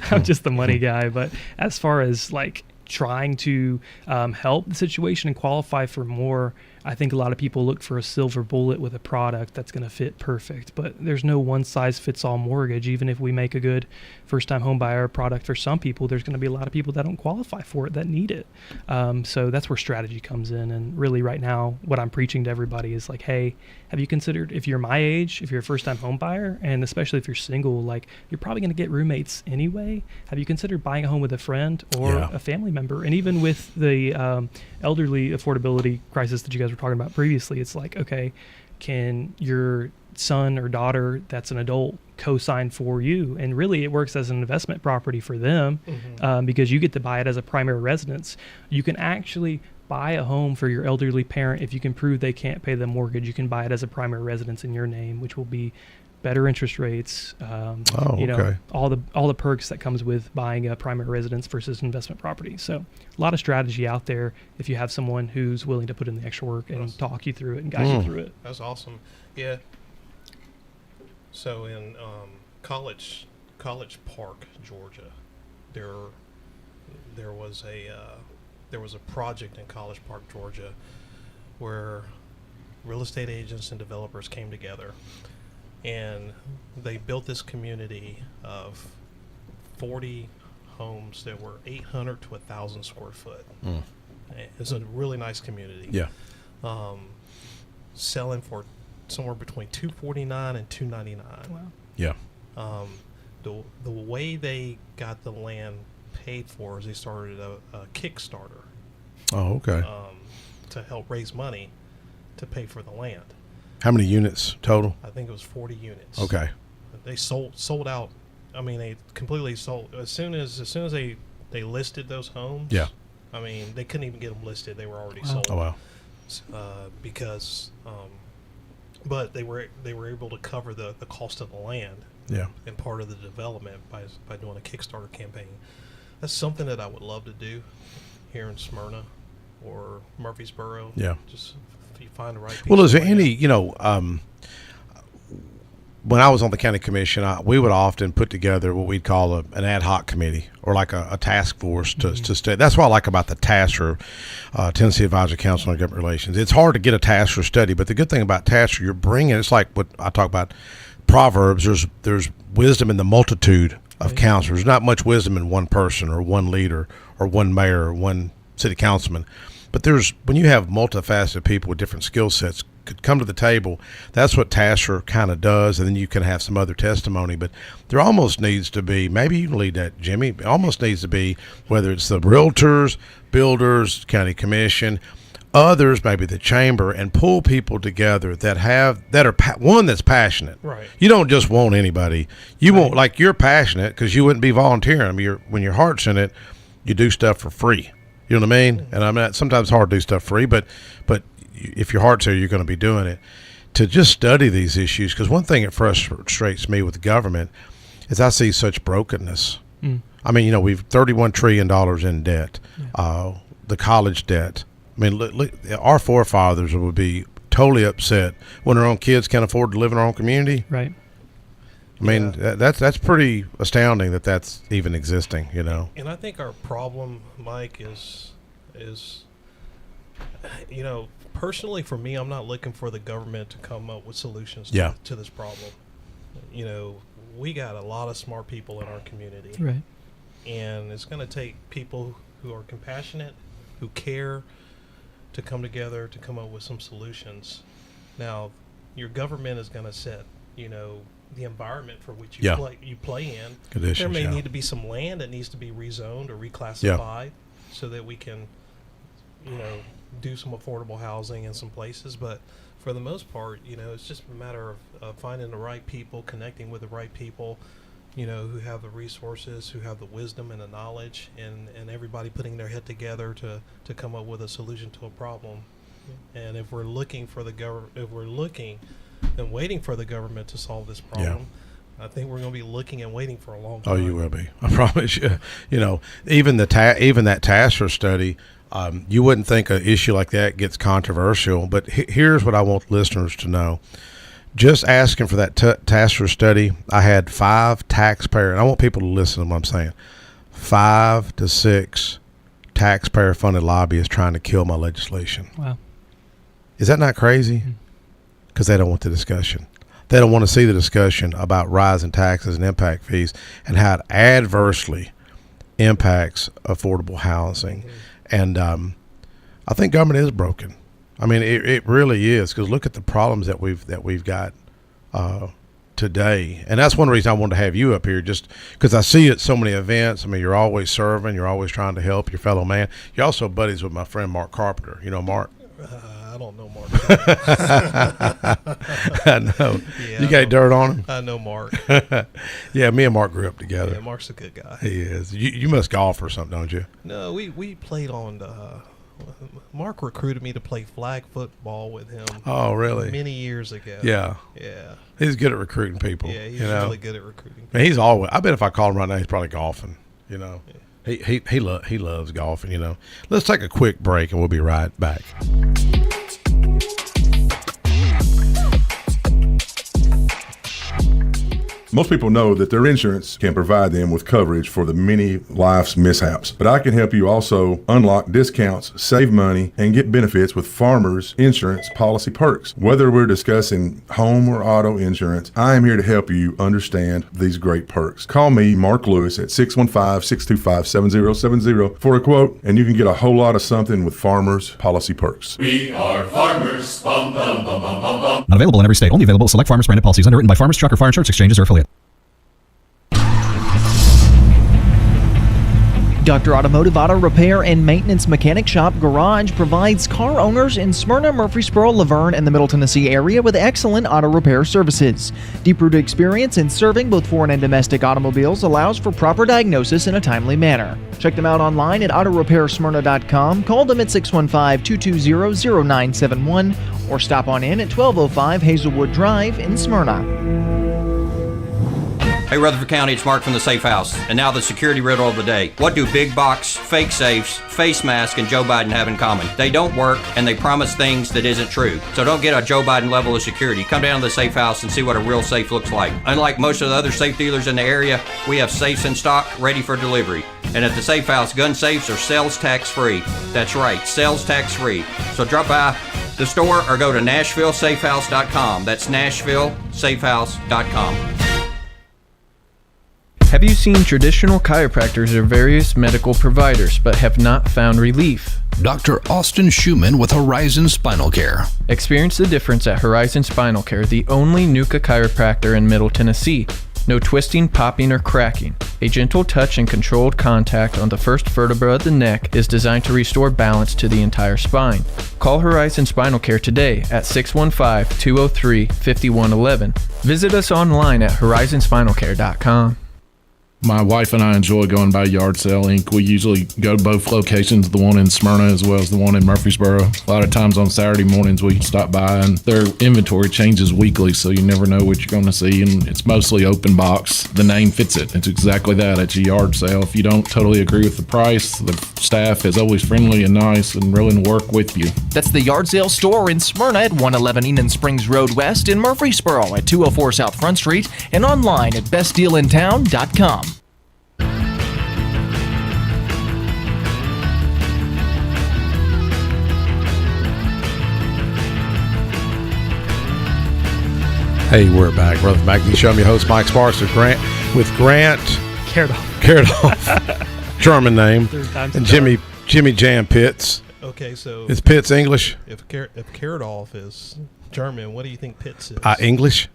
I'm just the money guy. But as far as like trying to help the situation and qualify for more I think a lot of people look for a silver bullet with a product that's going to fit perfect, but there's no one size fits all mortgage. Even if we make a good first time home buyer product for some people, there's going to be a lot of people that don't qualify for it that need it. So that's where strategy comes in. And really right now, what I'm preaching to everybody is like, hey, have you considered, if you're my age, if you're a first time home buyer, and especially if you're single, like you're probably going to get roommates anyway. Have you considered buying a home with a friend or a family member? And even with the elderly affordability crisis that you guys were talking about previously, it's like, okay, can your son or daughter that's an adult co-sign for you? And really it works as an investment property for them, because you get to buy it as a primary residence. You can actually buy a home for your elderly parent if you can prove they can't pay the mortgage. You can buy it as a primary residence in your name, which will be better interest rates, you know, all the perks that comes with buying a primary residence versus investment property. So a lot of strategy out there if you have someone who's willing to put in the extra work and talk you through it and guide you through it. That's awesome. Yeah. So in College Park, Georgia, there was a project in College Park, Georgia, where real estate agents and developers came together. And they built this community of 40 homes that were 800 to 1,000 square foot. It's a really nice community. Yeah. Selling for somewhere between $249 and $299. Wow. Yeah. The way they got the land paid for is they started a Kickstarter. Oh, okay. To help raise money to pay for the land. How many units total? I think it was 40 units. Okay. They sold out. I mean, they completely sold as soon as they listed those homes. Yeah. I mean, they couldn't even get them listed. They were already sold. Oh wow. Because, but they were able to cover the cost of the land. Yeah. And part of the development by doing a Kickstarter campaign. That's something that I would love to do here in Smyrna or Murfreesboro. Yeah. Just if you find the right people. Well, is there any, when I was on the county commission, we would often put together what we'd call an ad hoc committee or like a task force to study. That's what I like about the TASR, Tennessee Advisory Council on Government Relations. It's hard to get a TASR study, but the good thing about TASR, you're bringing, it's like what I talk about Proverbs, there's wisdom in the multitude of counselors. There's not much wisdom in one person or one leader or one mayor or one city councilman. But when you have multifaceted people with different skill sets could come to the table, that's what TASR kind of does, and then you can have some other testimony. But there almost needs to be, maybe you can lead that, Jimmy, it almost needs to be, whether it's the realtors, builders, county commission, others, maybe the chamber, and pull people together that are one that's passionate. Right. You don't just want anybody. You won't, like, you're passionate because you wouldn't be volunteering. I mean, when your heart's in it, you do stuff for free. You know what I mean? And I mean, sometimes it's hard to do stuff free, but if your heart's there, you're going to be doing it. To just study these issues, because one thing that frustrates me with the government is I see such brokenness. I mean, we've $31 trillion in debt, the college debt. I mean, look, our forefathers would be totally upset when their own kids can't afford to live in our own community. Right. I mean, that's pretty astounding that that's even existing, And I think our problem, Mike, is personally for me, I'm not looking for the government to come up with solutions to this problem. We got a lot of smart people in our community. Right. And it's going to take people who are compassionate, who care, to come together to come up with some solutions. Now, your government is going to set, the environment for which you play in. Conditions, there may need to be some land that needs to be rezoned or reclassified so that we can, do some affordable housing in some places. But for the most part, it's just a matter of finding the right people, connecting with the right people, who have the resources, who have the wisdom and the knowledge, and everybody putting their head together to come up with a solution to a problem. And if we're looking for and waiting for the government to solve this problem, I think we're going to be looking and waiting for a long time. Oh, you will be. I promise you. Even that TASR study, you wouldn't think an issue like that gets controversial, but here's what I want listeners to know. Just asking for that TASR study, I had 5 taxpayer, and I want people to listen to what I'm saying, 5 to 6 taxpayer-funded lobbyists trying to kill my legislation. Wow. Is that not crazy? Because they don't want the discussion. They don't want to see the discussion about rising taxes and impact fees and how it adversely impacts affordable housing. And I think government is broken. I mean, it really is, because look at the problems that we've got today. And that's one reason I wanted to have you up here, just because I see it at so many events. I mean, you're always serving. You're always trying to help your fellow man. You're also buddies with my friend Mark Carpenter. You know Mark? I don't know Mark. I know. Yeah, you got dirt on him? I know Mark. Yeah, me and Mark grew up together. Yeah, Mark's a good guy. He is. You must golf or something, don't you? No, we played on Mark recruited me to play flag football with him. Oh, really? Many years ago. Yeah. Yeah. He's good at recruiting people. Yeah, he's really good at recruiting people. And he's always, I bet if I called him right now, he's probably golfing, you know. Yeah. He loves golfing, you know. Let's take a quick break and we'll be right back. Most people know that their insurance can provide them with coverage for the many life's mishaps, but I can help you also unlock discounts, save money, and get benefits with Farmers Insurance policy perks. Whether we're discussing home or auto insurance, I am here to help you understand these great perks. Call me, Mark Lewis, at 615-625-7070 for a quote, and you can get a whole lot of something with Farmers policy perks. We are farmers. Bum, bum, bum, bum, bum, bum. Not available in every state. Only available at select Farmers branded policies underwritten by Farmers Truck or Fire Insurance Exchanges or affiliate. Dr. Automotive Auto Repair and Maintenance Mechanic Shop Garage provides car owners in Smyrna, Murfreesboro, Laverne, and the Middle Tennessee area with excellent auto repair services. Deep-rooted experience in serving both foreign and domestic automobiles allows for proper diagnosis in a timely manner. Check them out online at autoropairsmyrna.com, call them at 615-220-0971, or stop on in at 1205 Hazelwood Drive in Smyrna. Hey, Rutherford County, it's Mark from the Safe House. And now the security riddle of the day. What do big box, fake safes, face masks, and Joe Biden have in common? They don't work, and they promise things that isn't true. So don't get a Joe Biden level of security. Come down to the Safe House and see what a real safe looks like. Unlike most of the other safe dealers in the area, we have safes in stock ready for delivery. And at the Safe House, gun safes are sales tax free. That's right, sales tax free. So drop by the store or go to NashvilleSafehouse.com. That's NashvilleSafehouse.com. Have you seen traditional chiropractors or various medical providers but have not found relief? Dr. Austin Schumann with Horizon Spinal Care. Experience the difference at Horizon Spinal Care, the only NUCA chiropractor in Middle Tennessee. No twisting, popping, or cracking. A gentle touch and controlled contact on the first vertebra of the neck is designed to restore balance to the entire spine. Call Horizon Spinal Care today at 615-203-5111. Visit us online at horizonspinalcare.com. My wife and I enjoy going by Yard Sale Inc. We usually go to both locations, the one in Smyrna as well as the one in Murfreesboro. A lot of times on Saturday mornings we stop by, and their inventory changes weekly, so you never know what you're going to see, and it's mostly open box. The name fits it. It's exactly that. It's a yard sale. If you don't totally agree with the price, the staff is always friendly and nice and willing to work with you. That's the Yard Sale store in Smyrna at 111 Enon Springs Road West, in Murfreesboro at 204 South Front Street, and online at bestdealintown.com. Hey, we're back. Rutherford Magazine Show. I'm your host, Mike Sparks, with Grant Caredolf. German name. And Jimmy Jam Pitts. Okay, so is Pitts English? If Caredolf is German, what do you think Pitts is? English.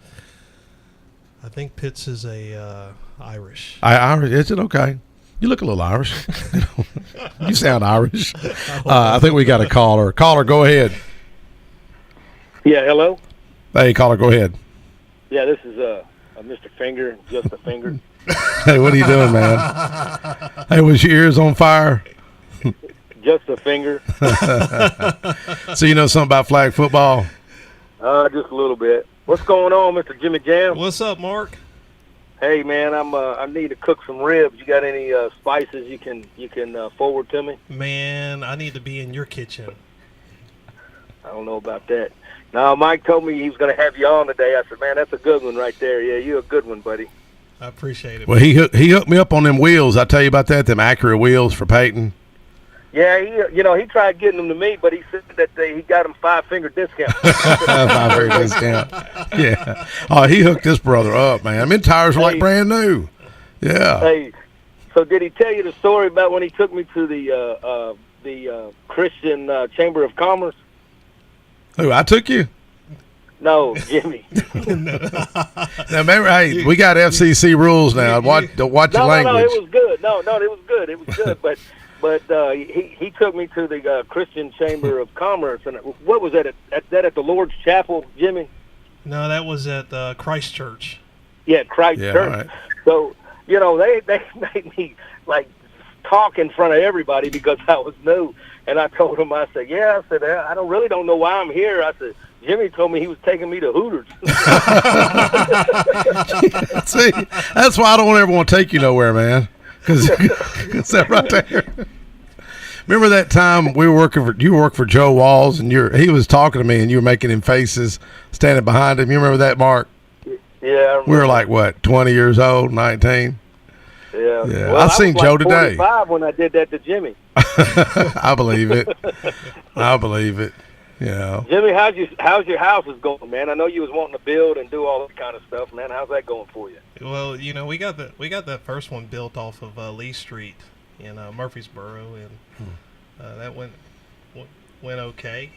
I think Pitts is Irish. Irish? Is it? Okay. You look a little Irish. You sound Irish. I think we got a caller. Caller, go ahead. Yeah, hello? Hey, caller, go ahead. Yeah, this is Mr. Finger, just a finger. Hey, what are you doing, man? Hey, was your ears on fire? Just a finger. So you know something about flag football? Just a little bit. What's going on, Mr. Jimmy Jam? What's up, Mark? Hey, man, I need to cook some ribs. You got any spices you can forward to me? Man, I need to be in your kitchen. I don't know about that. No, Mike told me he was going to have you on today. I said, man, that's a good one right there. Yeah, you're a good one, buddy. I appreciate it. Well, he hooked me up on them wheels. I tell you about that, them Acura wheels for Peyton. Yeah, he tried getting them to me, but he said that he got him 5-finger discount. 5-finger discount. Yeah. Oh, he hooked this brother up, man. I mean, tires were like brand new. Yeah. Hey, so did he tell you the story about when he took me to the Christian Chamber of Commerce? Who, I took you? No, Jimmy. Now, remember, hey, we got FCC rules now. Watch your language. No, it was good. No, it was good. It was good, but he took me to the Christian Chamber of Commerce, and what was that? At the Lord's Chapel, Jimmy? No, that was at Christ Church. Yeah, Christ Church. Right. So they made me like talk in front of everybody because I was new, and I told him, I said, I don't know why I'm here. I said, Jimmy told me he was taking me to Hooters. See, that's why I don't ever want to take you nowhere, man. Because that right there. Remember that time you worked for Joe Walls, and he was talking to me, and you were making him faces, standing behind him. You remember that, Mark? Yeah. We were like, what, 20 years old, 19? Yeah. Well, I seen Joe today. 45 when I did that to Jimmy. I believe it. Yeah. Jimmy, how's your houses going, man? I know you was wanting to build and do all that kind of stuff, man. How's that going for you? Well, we got that first one built off of Lee Street in Murfreesboro, and that went okay.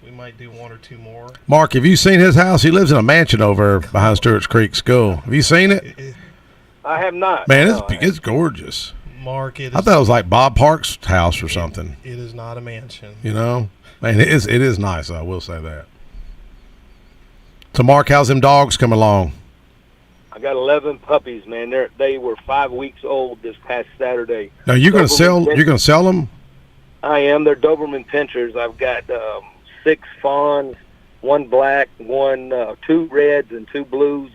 We might do one or two more. Mark, have you seen his house? He lives in a mansion over behind Stewart's Creek School. Have you seen it? I have not. Man, it's gorgeous. Mark, I thought it was like Bob Park's house or something. It is not a mansion. Man, it is nice. I will say that. So, Mark, how's them dogs coming along? I got 11 puppies, man. They were 5 weeks old this past Saturday. Now you're gonna sell them? I am. They're Doberman Pinschers. I've got 6 fawns, 1 black, 2 reds, and 2 blues,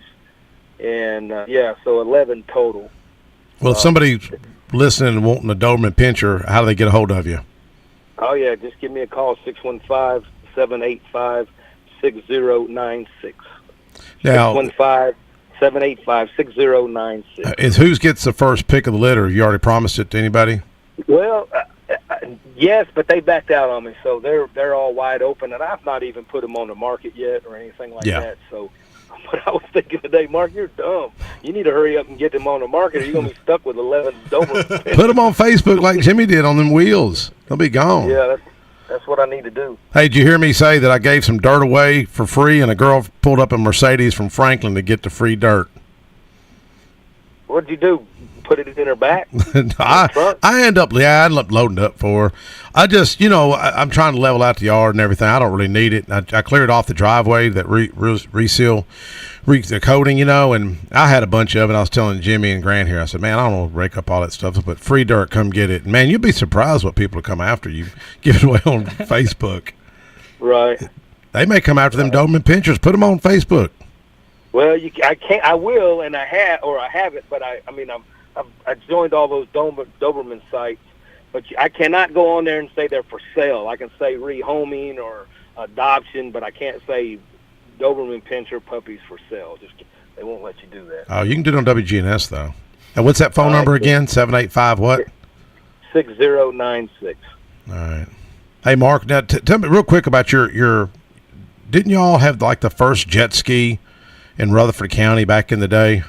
and so 11 total. Well, if somebody's listening and wanting a Doberman Pinscher, how do they get a hold of you? Oh yeah, just give me a call, 615-785-6096. Now, 615-785-6096. Who gets the first pick of the litter? You already promised it to anybody? Well, yes, but they backed out on me, so they're all wide open, and I've not even put them on the market yet or anything like that. So, but I was thinking today, Mark, you're dumb. You need to hurry up and get them on the market, or you're gonna be stuck with 11 Doberman. Put them on Facebook like Jimmy did on them wheels. They'll be gone. Yeah, that's what I need to do. Hey, did you hear me say that I gave some dirt away for free, and a girl pulled up a Mercedes from Franklin to get the free dirt? What'd you do? Put it in her back? I end up loading up for her. I just, I'm trying to level out the yard and everything. I don't really need it. I cleared off the driveway, that reseal, the coating, and I had a bunch of it. I was telling Jimmy and Grant here, I said, man, I don't want to rake up all that stuff, but free dirt, come get it. Man, you'd be surprised what people will come after you. Give it away on Facebook. Right. They may come after them Doberman Pinschers. Put them on Facebook. Well, I can't. I will, and I haven't. But I joined all those Doberman sites, but I cannot go on there and say they're for sale. I can say rehoming or adoption, but I can't say Doberman Pinscher puppies for sale. They won't let you do that. Oh, you can do it on WGNS though. And what's that phone number again? 785 what? 6096. All right. Hey, Mark. Now tell me real quick about your. Didn't you all have like the first jet ski in Rutherford County back in the day?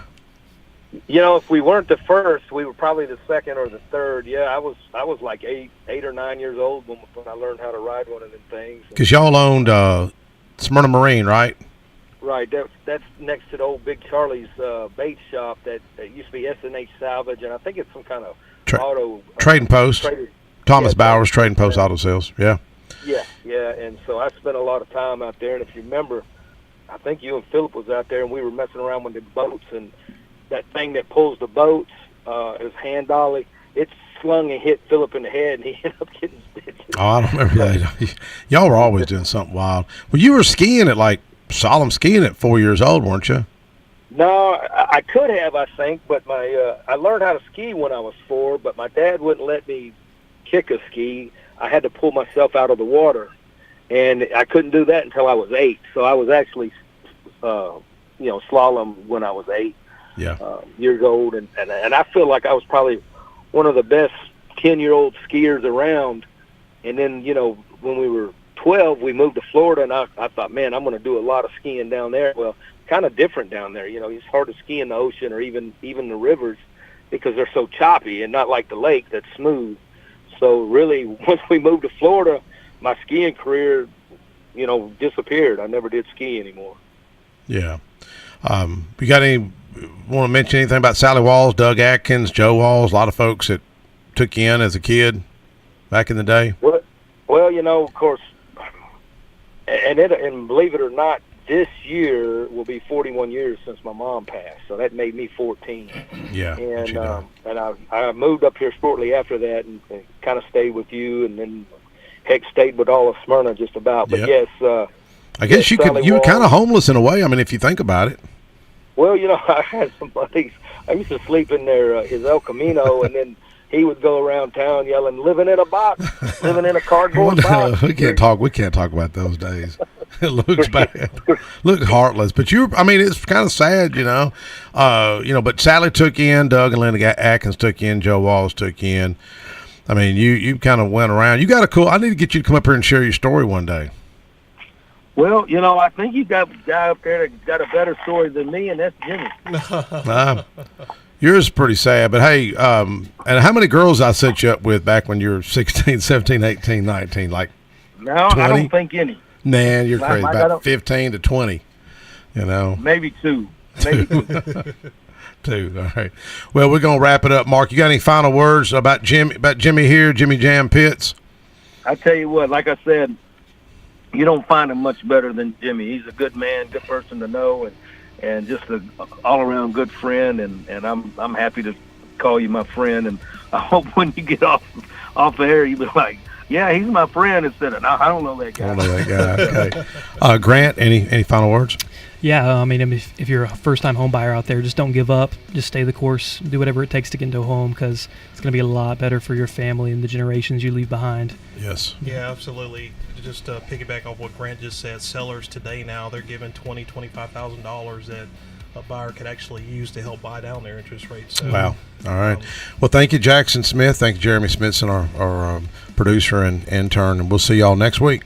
If we weren't the first, we were probably the second or the third. Yeah, I was like 8 or 9 years old when I learned how to ride one of them things. Because y'all owned Smyrna Marine, right? Right. That's next to the old Big Charlie's bait shop that used to be S&H Salvage, and I think it's some kind of auto trading post. Thomas Bowers Trading Post Auto Sales. Yeah. Yeah. And so I spent a lot of time out there, and if you remember, I think you and Philip was out there, and we were messing around with the boats, and that thing that pulls the boats, his hand dolly, it slung and hit Philip in the head, and he ended up getting stitches. Oh, I don't remember that. Y'all were always doing something wild. Well, you were skiing at solemn skiing at 4 years old, weren't you? No, I could have, I think, but I learned how to ski when I was 4, but my dad wouldn't let me kick a ski. I had to pull myself out of the water, and I couldn't do that until I was 8. So I was actually, slalom when I was 8. Yeah. Years old, and I feel like I was probably one of the best 10-year-old skiers around. And then, you know, when we were 12, we moved to Florida, and I thought, man, I'm going to do a lot of skiing down there. Well, kind of different down there. You know, it's hard to ski in the ocean or even the rivers because they're so choppy and not like the lake that's smooth. So really, once we moved to Florida, my skiing career, you know, disappeared. I never did ski anymore. Yeah. You got want to mention anything about Sally Walls, Doug Atkins, Joe Walls, a lot of folks that took you in as a kid back in the day? Well, you know, of course, and believe it or not, this year will be 41 years since my mom passed, so that made me 14. Yeah. And I moved up here shortly after that and kind of stayed with you, and then heck, stayed with all of Smyrna just about. But yes, I guess you were kind of homeless in a way. I mean, if you think about it. Well, you know, I had some buddies. I used to sleep in his El Camino, and then he would go around town yelling, "Living in a box, living in a cardboard box." We can't talk about those days. It looks bad, looks heartless. But it's kind of sad, you know. But Sally took you in, Doug and Linda Atkins took you in, Joe Walls took you in. I mean, you kind of went around. You got a cool. I need to get you to come up here and share your story one day. Well, you know, I think you got a guy up there that got a better story than me, and that's Jimmy. Yours is pretty sad, but hey, and how many girls I set you up with back when you were 16, 17, 18, 19? Like no, 20? I don't think any. Nah, you're crazy. About 15 to 20, you know. Maybe two. Two, all right. Well, we're going to wrap it up. Mark, you got any final words about Jimmy here, Jimmy Jam Pitts? I tell you what, like I said, you don't find him much better than Jimmy. He's a good man, good person to know, and just an all-around good friend, and I'm happy to call you my friend, and I hope when you get off the air, you be like, yeah, he's my friend, instead of, no, I don't know that guy. I don't know that guy. Okay. Grant, any final words? Yeah, I mean, if you're a first-time home buyer out there, just don't give up. Just stay the course. Do whatever it takes to get into a home, because it's going to be a lot better for your family and the generations you leave behind. Yes. Yeah, absolutely. Just to piggyback off what Grant just said, sellers today now, they're giving $25,000 that a buyer could actually use to help buy down their interest rates. So, wow. All right. Well, thank you, Jackson Smith. Thank you, Jeremy Smithson, our producer and intern, and we'll see y'all next week.